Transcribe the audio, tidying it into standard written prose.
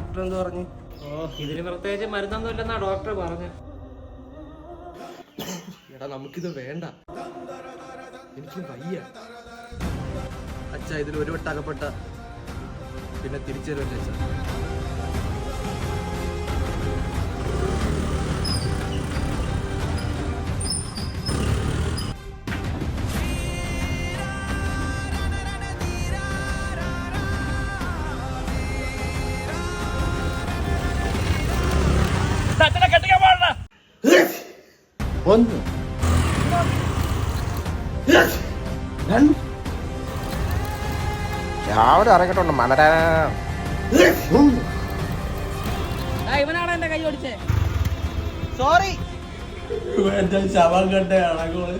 Doctor എന്ത് പറഞ്ഞു? ഇതിന് പ്രത്യേകിച്ച് മരുന്നൊന്നും ഇല്ലെന്നാ ഡോക്ടർ പറഞ്ഞു. എടാ നമുക്കിത് വേണ്ട, എനിക്ക് വയ്യ. അച്ഛാ ഇതിൽ ഒരു വട്ടം അകപ്പെട്ട പിന്നെ തിരിച്ചു തരുമല്ലേ അച്ഛാ? ഒന്ന് രാവിലെ ഇറങ്ങിട്ടുണ്ട് മലരാ. ഇവനാണ് എന്റെ കൈ ഓടിച്ചേ. സോറി. ശവം കണ്ടേ അണക്കോള്.